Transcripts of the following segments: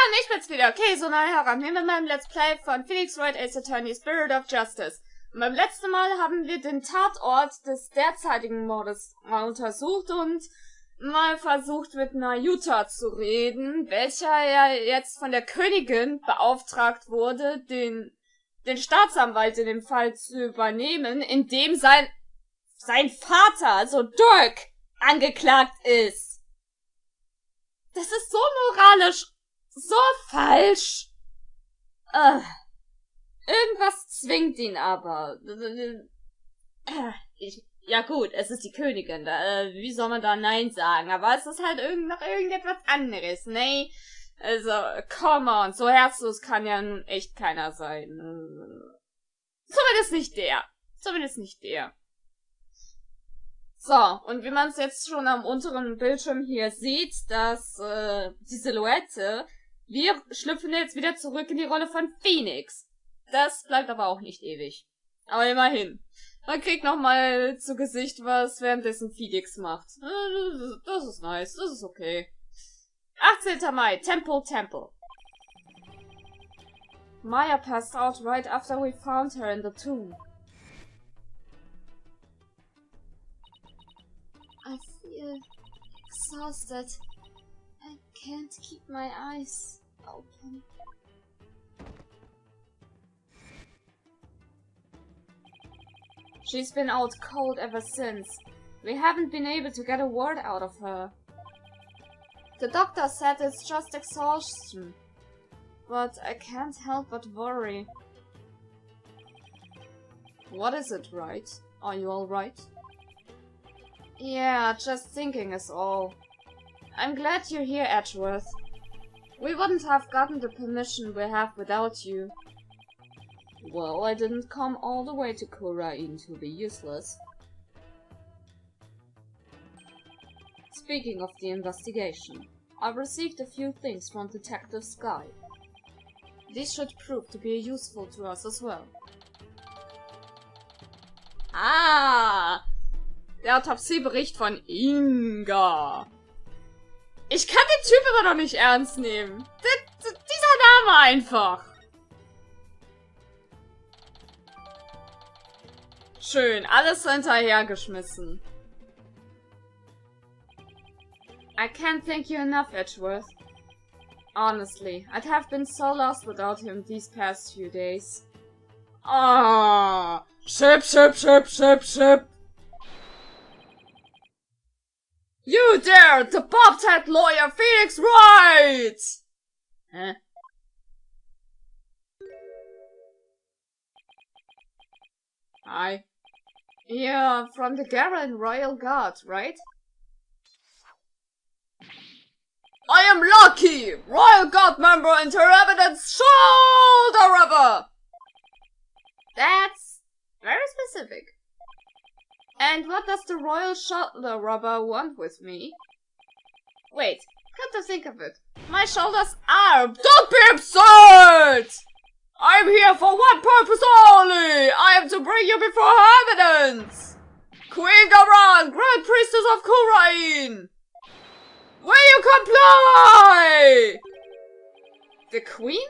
Ja, ich bin's wieder. Okay, so nahe heran. Nehmen wir mal ein Let's Play von Phoenix Wright Ace Attorney Spirit of Justice. Und beim letzten Mal haben wir den Tatort des derzeitigen Mordes mal untersucht und mal versucht mit einer Jutta zu reden, welcher ja jetzt von der Königin beauftragt wurde, den Staatsanwalt in dem Fall zu übernehmen, indem sein Vater, also Dirk, angeklagt ist. Das ist so moralisch, so falsch. Irgendwas zwingt ihn aber. Ja gut, es ist die Königin, wie soll man da Nein sagen? Aber es ist halt noch irgendetwas anderes, ne? Also, come on, so herzlos kann ja nun echt keiner sein. Zumindest nicht der. So, und wie man es jetzt schon am unteren Bildschirm hier sieht, dass die Silhouette, wir schlüpfen jetzt wieder zurück in die Rolle von Phoenix. Das bleibt aber auch nicht ewig. Aber immerhin. Man kriegt nochmal zu Gesicht, was währenddessen Phoenix macht. Das ist nice, das ist okay. 18. Mai, Temple. Maya passed out right after we found her in the tomb. I feel exhausted. I can't keep my eyes open. She's been out cold ever since. We haven't been able to get a word out of her. The doctor said it's just exhaustion. But I can't help but worry. What is it, Wright? Are you alright? Yeah, just thinking is all. I'm glad you're here, Edgeworth. We wouldn't have gotten the permission we have without you. Well, I didn't come all the way to Kurain to be useless. Speaking of the investigation, I've received a few things from Detective Sky. These should prove to be useful to us as well. Ah! Der Autopsiebericht von Inga. Ich kann den Typ immer noch nicht ernst nehmen. Dieser Name einfach. Schön, alles hinterhergeschmissen. I can't thank you enough, Edgeworth. Honestly, I'd have been so lost without him these past few days. Ah, ship. You dare to bobtail lawyer Phoenix Wright! Huh? Hi. You're from the Jahren Royal Guard, right? I am Lucky! Royal Guard member and her evidence shoulder rubber! That's very specific. And what does the royal shoulder rubber want with me? Wait, come to think of it, my shoulders are— Don't be absurd! I'm here for one purpose only! I am to bring you before her evidence! Queen Garan, Grand Priestess of Kurain! Will you comply? The Queen?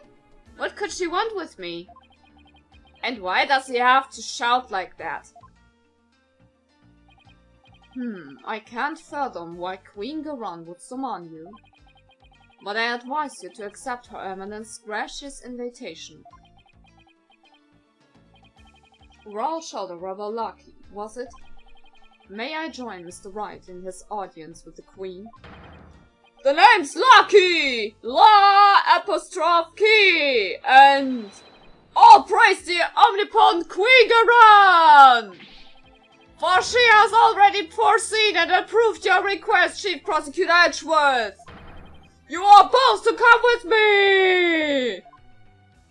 What could she want with me? And why does he have to shout like that? I can't fathom why Queen Garan would summon you. But I advise you to accept Her Eminence's gracious invitation. Royal Shoulder Rubber Lucky, was it? May I join Mr. Wright in his audience with the Queen? The name's Lucky! La''key! And all praise the omnipotent Queen Garan! For she has already foreseen and approved your request, Chief Prosecutor Edgeworth! You are both to come with me!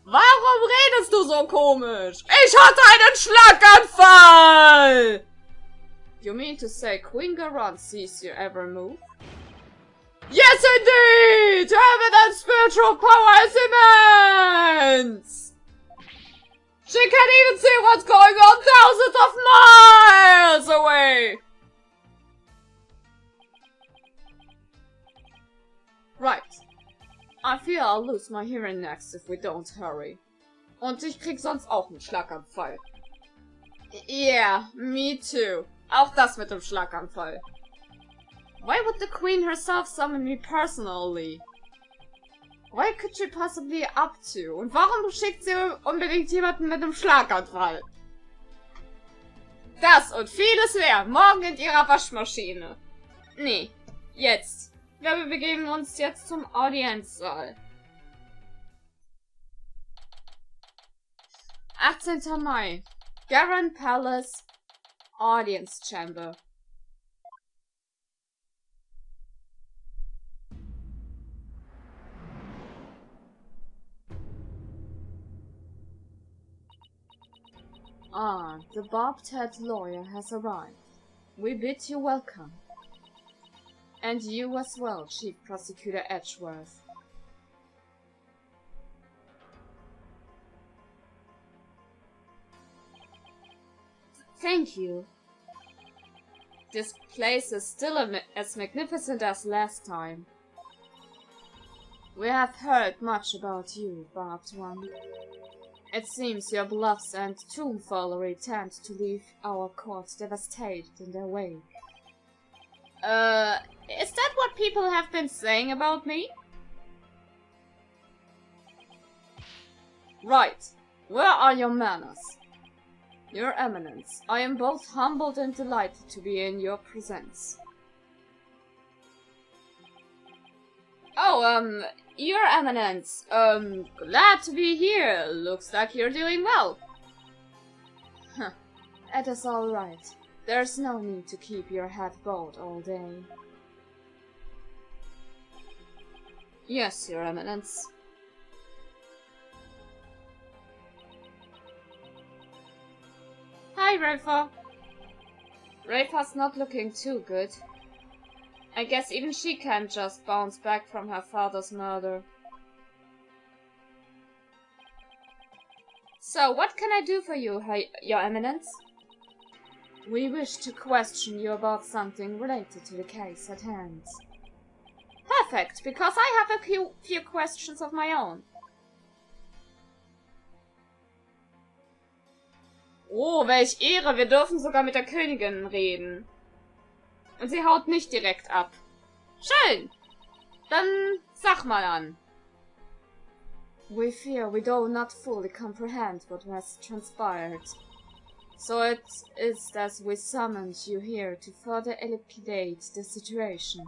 Warum redest du so komisch? Ich hatte einen Schlaganfall! You mean to say Queen Garan sees your every move? Yes, indeed! Evidence spiritual power is immense! She can even see what's going on thousands of miles away! Right. I fear I'll lose my hearing next if we don't hurry. Und ich krieg sonst auch einen Schlaganfall. Yeah, me too. Auch das mit dem Schlaganfall. Why would the Queen herself summon me personally? What could she possibly up to? Und warum schickt sie unbedingt jemanden mit einem Schlaganfall? Das und vieles mehr morgen in ihrer Waschmaschine. Nee, jetzt. Wir begeben uns jetzt zum Audienzsaal. 18. Mai. Jahren Palace Audience Chamber. Ah, the bobbed-head lawyer has arrived. We bid you welcome. And you as well, Chief Prosecutor Edgeworth. Thank you. This place is still as magnificent as last time. We have heard much about you, Barbed One. It seems your bluffs and tomfoolery tend to leave our court devastated in their wake. Is that what people have been saying about me? Right. Where are your manners? Your Eminence, I am both humbled and delighted to be in your presence. Oh, Your Eminence, glad to be here. Looks like you're doing well. Huh, it is all right. There's no need to keep your head bowed all day. Yes, Your Eminence. Hi, Rafa. Rafa's not looking too good. I guess even she can't just bounce back from her father's murder. So, what can I do for you, Your Eminence? We wish to question you about something related to the case at hand. Perfect, because I have a few questions of my own. Oh, welch Ehre, wir dürfen sogar mit der Königin reden. Und sie haut nicht direkt ab. Schön! Dann sag mal an. We fear we do not fully comprehend what has transpired. So it is that we summoned you here to further elucidate the situation.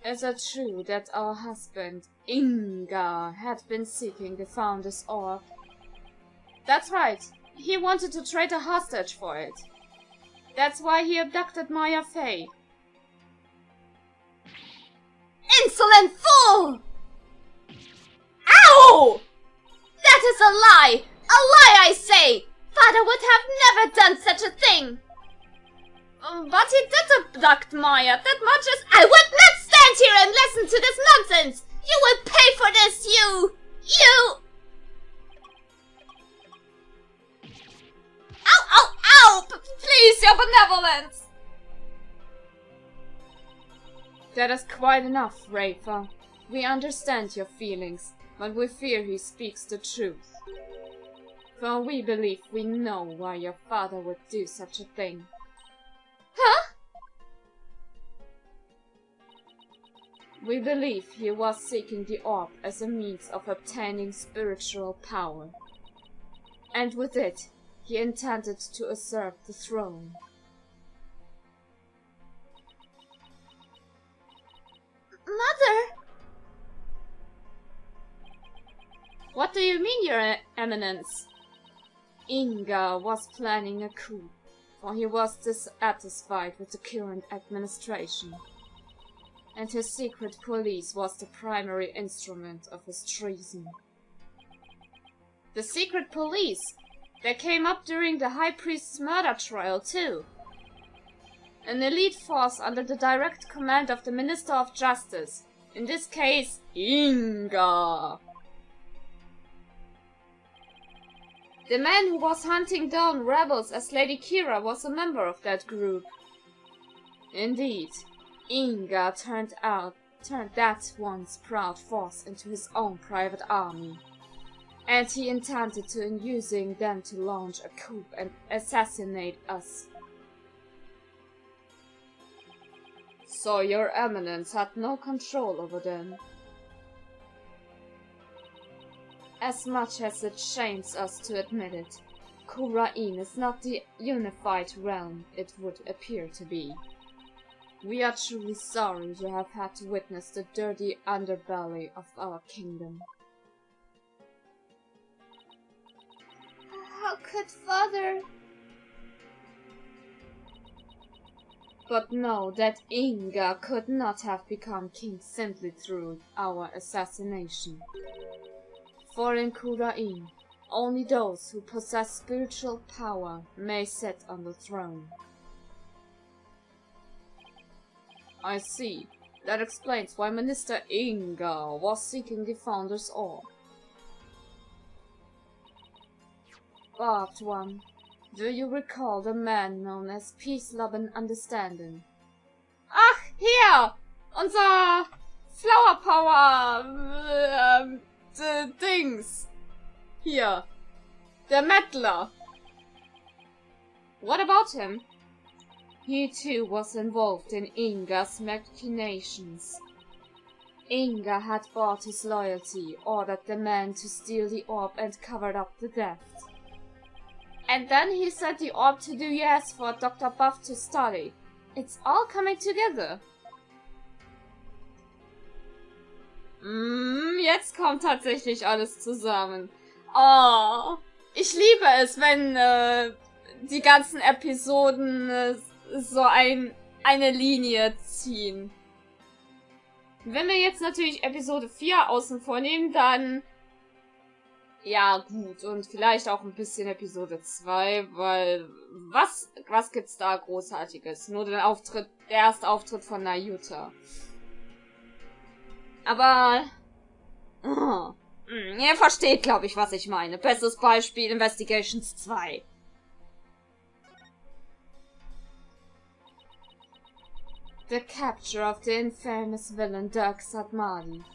Is it true that our husband, Inga, had been seeking the Founder's Orb? That's right. He wanted to trade a hostage for it. That's why he abducted Maya Fey. Insolent fool! Ow! That is a lie! A lie, I say! Father would have never done such a thing! But he did abduct Maya, that much is— I would not stand here and listen to this nonsense! You will pay for this, you! Ow, ow, ow! Please, your benevolence! That is quite enough, Rafa. We understand your feelings, but we fear he speaks the truth. For we believe we know why your father would do such a thing. Huh? We believe he was seeking the orb as a means of obtaining spiritual power. And with it, he intended to usurp the throne. Mother! What do you mean, Your Eminence? Inga was planning a coup, for he was dissatisfied with the current administration, and his secret police was the primary instrument of his treason. The secret police? They came up during the High Priest's murder trial too. An elite force under the direct command of the Minister of Justice, in this case, Inga. The man who was hunting down rebels as Lady Kira was a member of that group. Indeed, Inga turned turned that once proud force into his own private army. And he intended to using them to launch a coup and assassinate us. So your eminence had no control over them. As much as it shames us to admit it, Khurain is not the unified realm it would appear to be. We are truly sorry you have had to witness the dirty underbelly of our kingdom. How could father? But know that Inga could not have become king simply through our assassination. For in Khurain, only those who possess spiritual power may sit on the throne. I see. That explains why Minister Inga was seeking the Founder's Orb. Barbed one, do you recall the man known as Peace, Love and Understanding? Ach, hier! Unser Flower Power Dings. Hier. Der Mettler. What about him? He too was involved in Inga's machinations. Inga had bought his loyalty, ordered the man to steal the orb and covered up the theft. And then he sent the orb to the US for Dr. Buff to study. It's all coming together. Jetzt kommt tatsächlich alles zusammen. Oh, ich liebe es, wenn die ganzen Episoden so eine Linie ziehen. Wenn wir jetzt natürlich Episode 4 außen vor nehmen, dann ja gut, und vielleicht auch ein bisschen Episode 2, weil was gibt's da Großartiges? Nur der erste Auftritt von Nayuta. Aber ihr versteht, glaube ich, was ich meine. Bestes Beispiel Investigations 2. The capture of the infamous villain Dirk Satmari.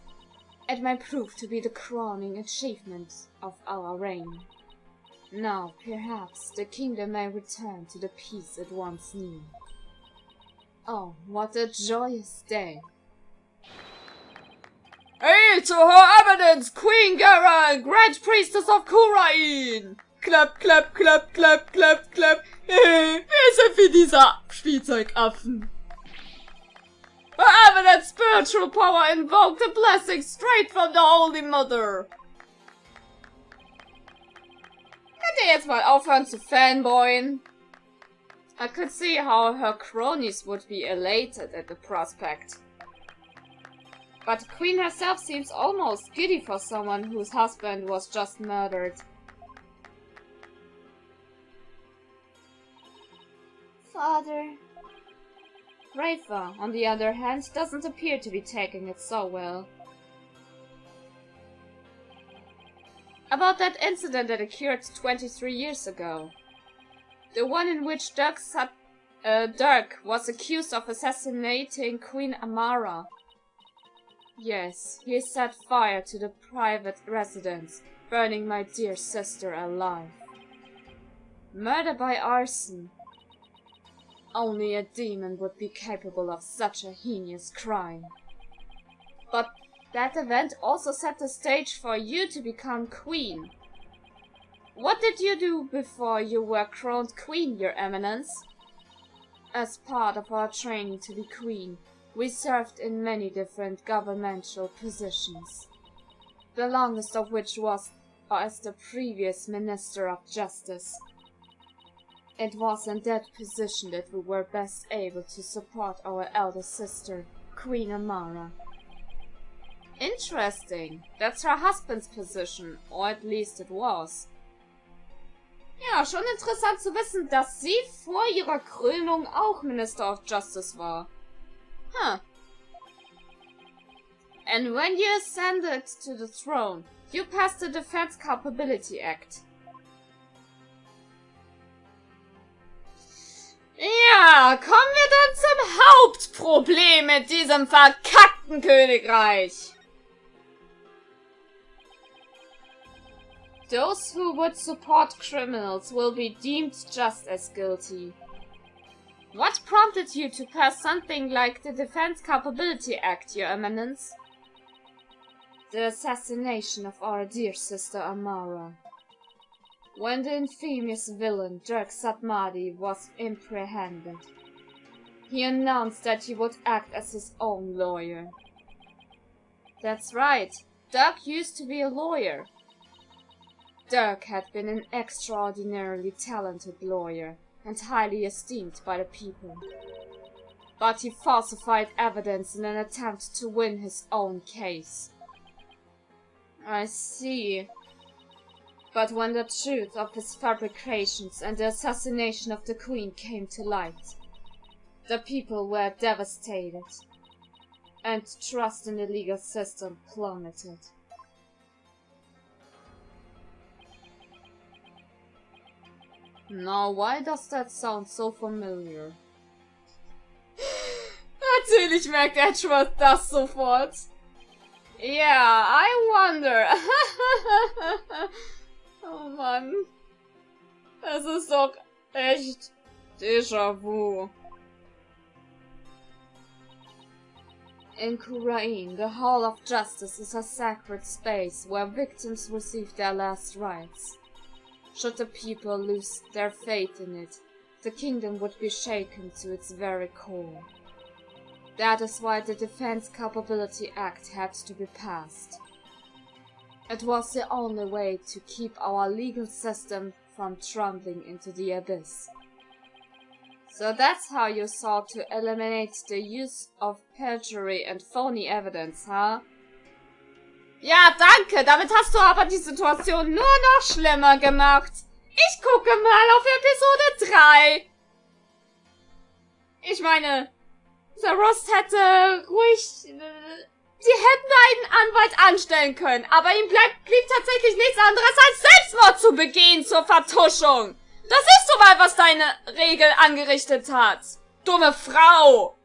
It may prove to be the crowning achievement of our reign. Now, perhaps, the kingdom may return to the peace it once knew. Oh, what a joyous day! Hail to her eminence, Queen Jahren, Grand Priestess of Khurain! Klapp, klapp, klapp, klapp, klapp, klapp. Wir sind wie dieser Spielzeugaffen. Her eminent spiritual power invoked a blessing straight from the Holy Mother. Könnt ihr jetzt mal aufhören zu fanboyen? I could see how her cronies would be elated at the prospect. But the Queen herself seems almost giddy for someone whose husband was just murdered. Father. Rafa, on the other hand, doesn't appear to be taking it so well. About that incident that occurred 23 years ago. The one in which Dirk was accused of assassinating Queen Amara. Yes, he set fire to the private residence, burning my dear sister alive. Murder by arson. Only a demon would be capable of such a heinous crime. But that event also set the stage for you to become queen. What did you do before you were crowned queen, Your Eminence? As part of our training to be queen, we served in many different governmental positions, the longest of which was as the previous Minister of Justice. It was in that position that we were best able to support our elder sister, Queen Amara. Interesting. That's her husband's position, or at least it was. Ja, schon interessant zu wissen, dass sie vor ihrer Krönung auch Minister of Justice war. Huh. And when you ascended to the throne, you passed the Defense Capability Act. Ja, kommen wir dann zum Hauptproblem mit diesem verkackten Aktenkönigreich. Those who would support criminals will be deemed just as guilty. What prompted you to pass something like the Defense Capability Act, Your Eminence? The assassination of our dear sister Amara. When the infamous villain Dirk Satmadi was apprehended, he announced that he would act as his own lawyer. That's right, Dirk used to be a lawyer. Dirk had been an extraordinarily talented lawyer and highly esteemed by the people. But he falsified evidence in an attempt to win his own case. I see. But when the truth of his fabrications and the assassination of the Queen came to light, the people were devastated, and trust in the legal system plummeted. Now, why does that sound so familiar? Natürlich merkt Edgeworth das sofort. Yeah, I wonder. Oh Mann. Das ist doch echt Déjà-vu. In Kurain, the Hall of Justice is a sacred space where victims receive their last rites. Should the people lose their faith in it, the kingdom would be shaken to its very core. That is why the Defense Capability Act had to be passed. It was the only way to keep our legal system from tumbling into the abyss. So that's how you sought to eliminate the use of perjury and phony evidence, huh? Ja, danke, damit hast du aber die Situation nur noch schlimmer gemacht. Ich gucke mal auf Episode 3. Ich meine, der Rust hätte ruhig... Sie hätten einen Anwalt anstellen können, aber ihm blieb tatsächlich nichts anderes als Selbstmord zu begehen zur Vertuschung. Das ist so mal, was deine Regel angerichtet hat. Dumme Frau.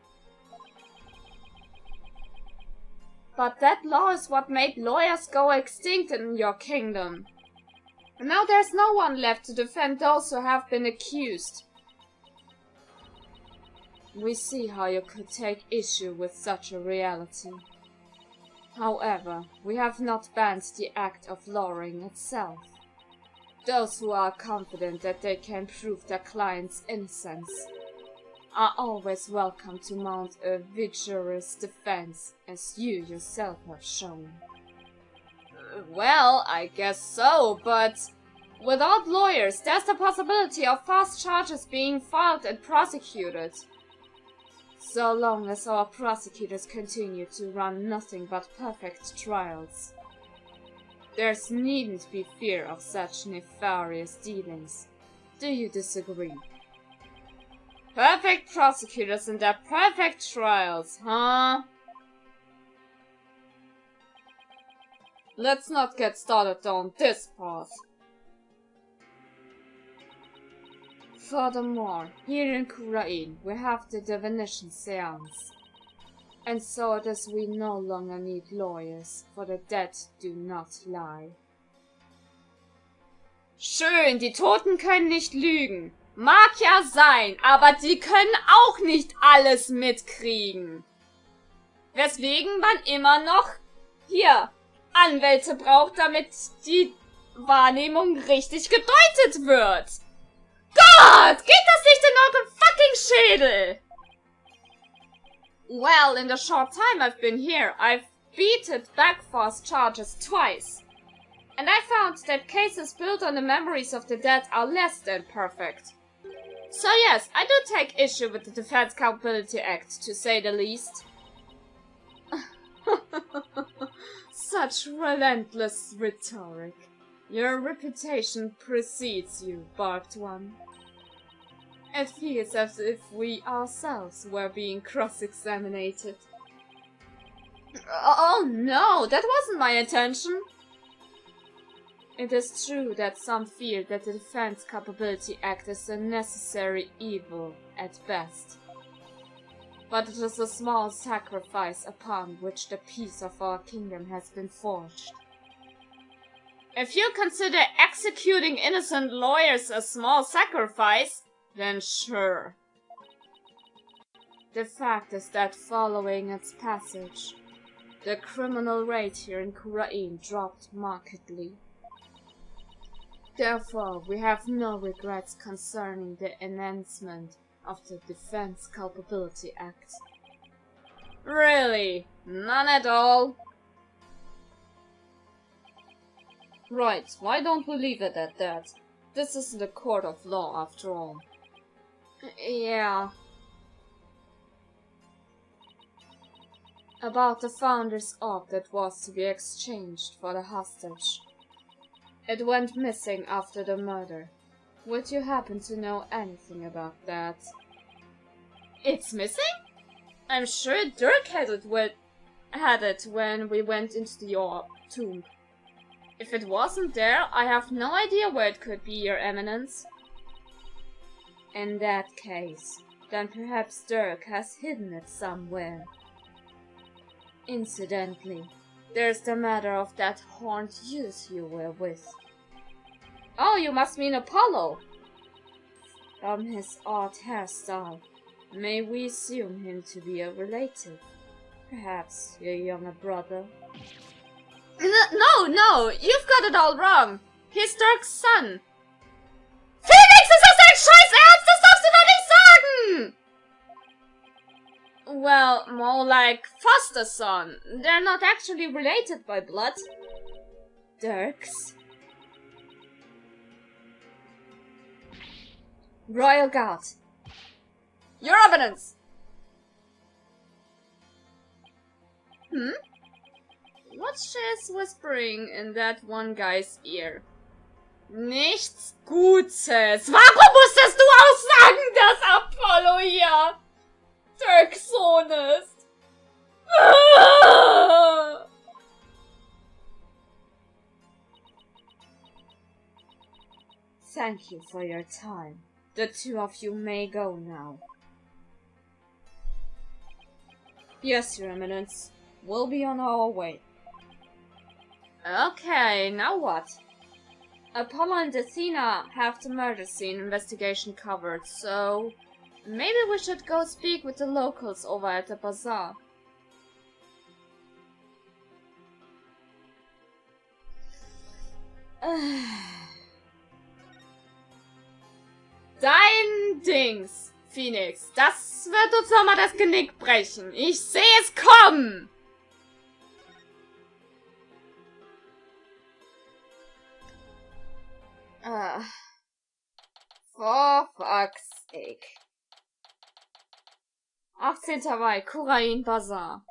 But that law is what made lawyers go extinct in your kingdom. And now there's no one left to defend those who have been accused. We see how you could take issue with such a reality. However, we have not banned the act of lawyering itself. Those who are confident that they can prove their client's innocence are always welcome to mount a vigorous defense, as you yourself have shown. Well, I guess so, but without lawyers, there's the possibility of false charges being filed and prosecuted. So long as our prosecutors continue to run nothing but perfect trials, there's needn't be fear of such nefarious dealings. Do you disagree? Perfect prosecutors and their perfect trials, huh? Let's not get started on this path. Furthermore, here in Kurain, we have the divination seance. And so it is we no longer need lawyers, for the dead do not lie. Schön, die Toten können nicht lügen. Mag ja sein, aber die können auch nicht alles mitkriegen. Weswegen man immer noch hier Anwälte braucht, damit die Wahrnehmung richtig gedeutet wird. Gott, geht das nicht in euren fucking Schädel? Well, in the short time I've been here, I've beaten back false charges twice. And I found that cases built on the memories of the dead are less than perfect. So yes, I do take issue with the Defense Capability Act, to say the least. Such relentless rhetoric. Your reputation precedes you, barbed one. It feels as if we ourselves were being cross-examinated. Oh no, that wasn't my intention. It is true that some fear that the Defense Capability Act is a necessary evil at best. but it is a small sacrifice upon which the peace of our kingdom has been forged. If you consider executing innocent lawyers a small sacrifice, then sure. The fact is that following its passage, the criminal rate here in Kurain dropped markedly. Therefore, we have no regrets concerning the enhancement of the Defense Culpability Act. Really? None at all? Right, why don't we leave it at that? This isn't a court of law after all. Yeah. About the Founder's Orb that was to be exchanged for the hostage. It went missing after the murder. Would you happen to know anything about that? It's missing? I'm sure Dirk had it when we went into your tomb. If it wasn't there, I have no idea where it could be, Your Eminence. In that case, then perhaps Dirk has hidden it somewhere. Incidentally, there's the matter of that horned youth you were with. Oh, you must mean Apollo. From his odd hairstyle, may we assume him to be a relative? Perhaps your younger brother? No, you've got it all wrong. He's Dirk's son. Felix, ist das dein Scheiß Ernst? Das darfst du doch nicht sagen! Well, more like foster son. They're not actually related by blood. Dirks? Royal Guard. Your evidence! What's she whispering in that one guy's ear? Nichts Gutes. Warum musstest du auch sagen, dass Apollo hier Dirks Sohn ist? Thank you for your time. The two of you may go now. Yes, Your Eminence. We'll be on our way. Okay, now what? Apollo and Athena have the murder scene investigation covered, so maybe we should go speak with the locals over at the bazaar. Dein Dings, Phoenix, das wird uns nochmal das Genick brechen. Ich sehe es kommen! For fuck's sake. 18. Mai, Kurain Bazaar.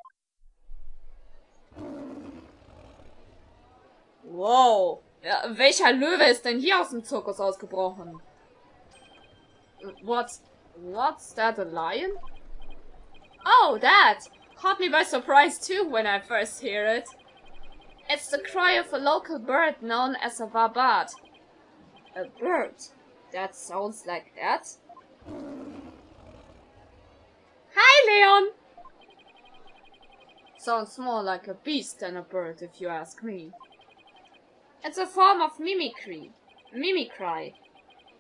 Wow. Ja, welcher Löwe ist denn hier aus dem Zirkus ausgebrochen? What's that, a lion? Oh, that! Caught me by surprise too when I first hear it. It's the cry of a local bird known as a warbat. A bird? That sounds like that. Hi, Leon! Sounds more like a beast than a bird, if you ask me. It's a form of mimicry. Mimicry.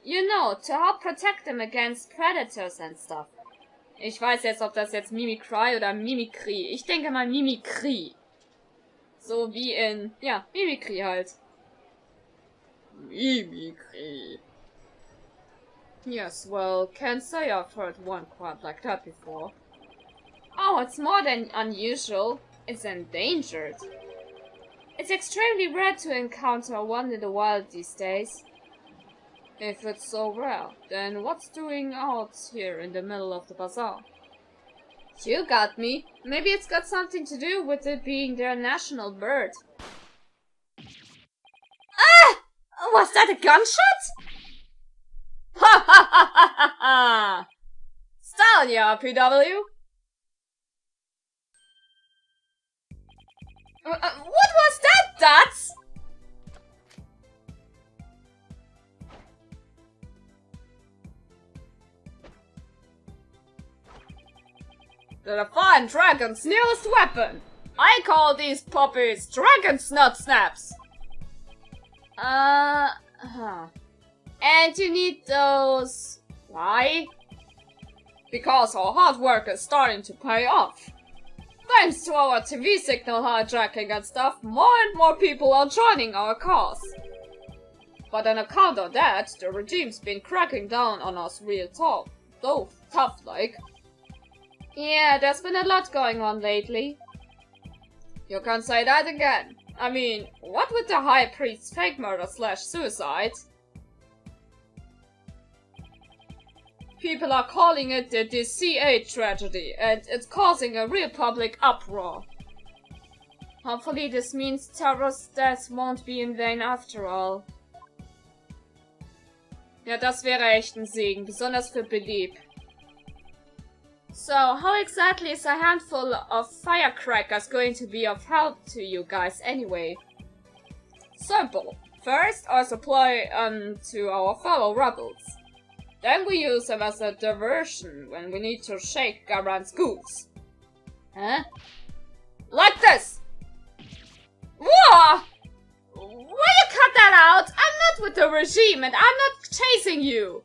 You know, to help protect them against predators and stuff. Ich weiß jetzt, ob das jetzt Mimicry oder Mimikry. Ich denke mal Mimikry. So wie in, ja, Mimikry halt. Mimikry. Yes, well, can't say I've heard one quite like that before. Oh, it's more than unusual. It's endangered. It's extremely rare to encounter one in the wild these days. If it's so rare, then what's doing out here in the middle of the bazaar? You got me. Maybe it's got something to do with it being their national bird. Ah! Was that a gunshot? Ha ha ha ha ha ha! Style ya, PW! What was that, Dutz? The defiant dragon's newest weapon. I call these puppies dragon's nut snaps. And you need those... Why? Because our hard work is starting to pay off. Thanks to our TV signal hijacking and stuff, more and more people are joining our cause. But on account of that, the regime's been cracking down on us real tough. Though tough like. Yeah, there's been a lot going on lately. You can say that again. I mean, what with the High Priest's fake murder / suicide? People are calling it the DCA tragedy, and it's causing a real public uproar. Hopefully this means terrorist deaths won't be in vain after all. Ja, das wäre echt ein Segen, besonders für Belieb. So, how exactly is a handful of firecrackers going to be of help to you guys anyway? Simple. First, I supply to our fellow rebels. Then we use them as a diversion when we need to shake Garan's goose. Huh? Like this! Whoa! Will you cut that out? I'm not with the regime and I'm not chasing you!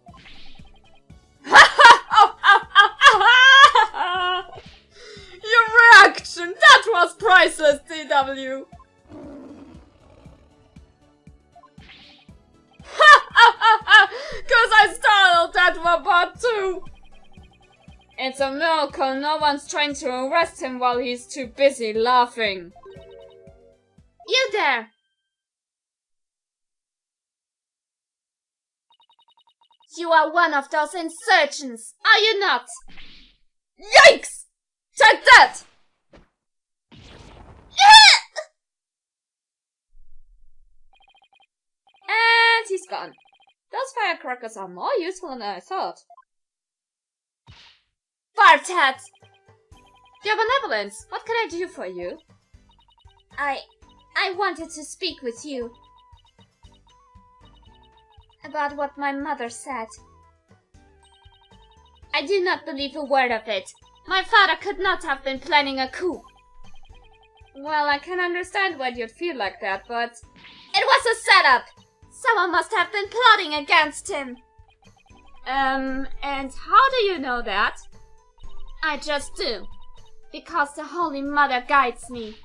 Your reaction! That was priceless, DW! Cause I startled that robot too! It's a miracle no one's trying to arrest him while he's too busy laughing. You there! You are one of those insurgents, are you not? Yikes! Take that! And he's gone. Those firecrackers are more useful than I thought. Bartat! Your benevolence, what can I do for you? I wanted to speak with you. About what my mother said. I do not believe a word of it. My father could not have been planning a coup. Well, I can understand why you'd feel like that, but... It was a setup! Someone must have been plotting against him. And how do you know that? I just do. Because the Holy Mother guides me.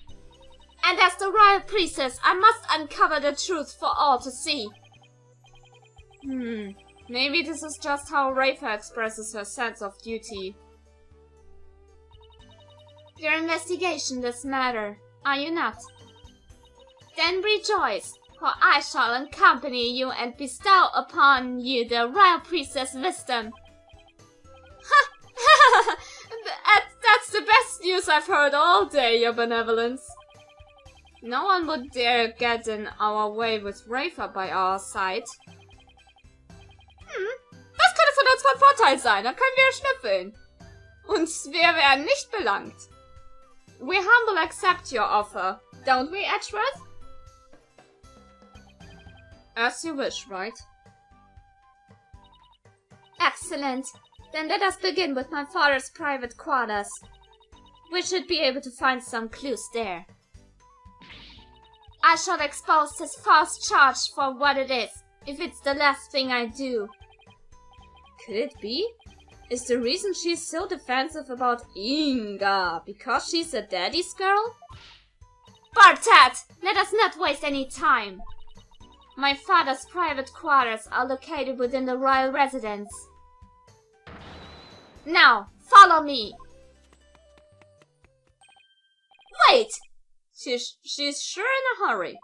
And as the royal priestess, I must uncover the truth for all to see. Maybe this is just how Rafa expresses her sense of duty. Your investigation does matter, are you not? Then rejoice, for I shall accompany you and bestow upon you the royal priestess wisdom. That's the best news I've heard all day, your benevolence. No one would dare get in our way with Rafa by our side. Das könnte von uns von Vorteil sein, dann können wir schnüffeln. Und wir werden nicht belangt. We humbly accept your offer, don't we, Edgeworth? As you wish, right? Excellent. Then let us begin with my father's private quarters. We should be able to find some clues there. I shall expose this false charge for what it is, if it's the last thing I do. Could it be? Is the reason she's so defensive about Inga because she's a daddy's girl? Bartat! Let us not waste any time. My father's private quarters are located within the royal residence. Now, follow me! Wait! She's sure in a hurry.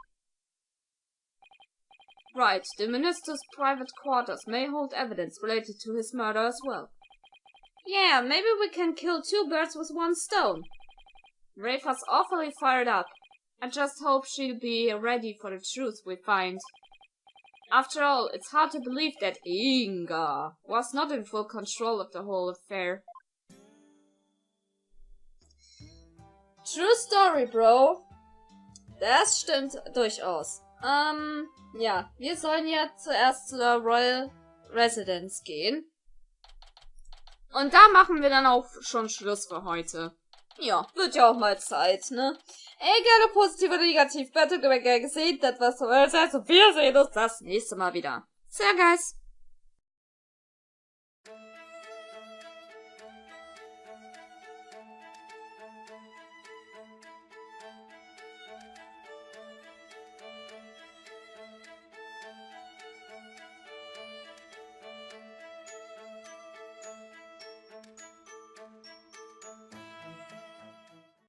Right, the minister's private quarters may hold evidence related to his murder as well. Yeah, maybe we can kill two birds with one stone. Rafa's awfully fired up. I just hope she'll be ready for the truth we find. After all, it's hard to believe that Inga was not in full control of the whole affair. True story, bro. Das stimmt durchaus. Ja, wir sollen ja zuerst zur Royal Residence gehen. Und da machen wir dann auch schon Schluss für heute. Ja, wird ja auch mal Zeit, ne? Egal ob positiv oder negativ, Bewertung, gesehen, das was soll. Also wir sehen uns das nächste Mal wieder. Sehr geil.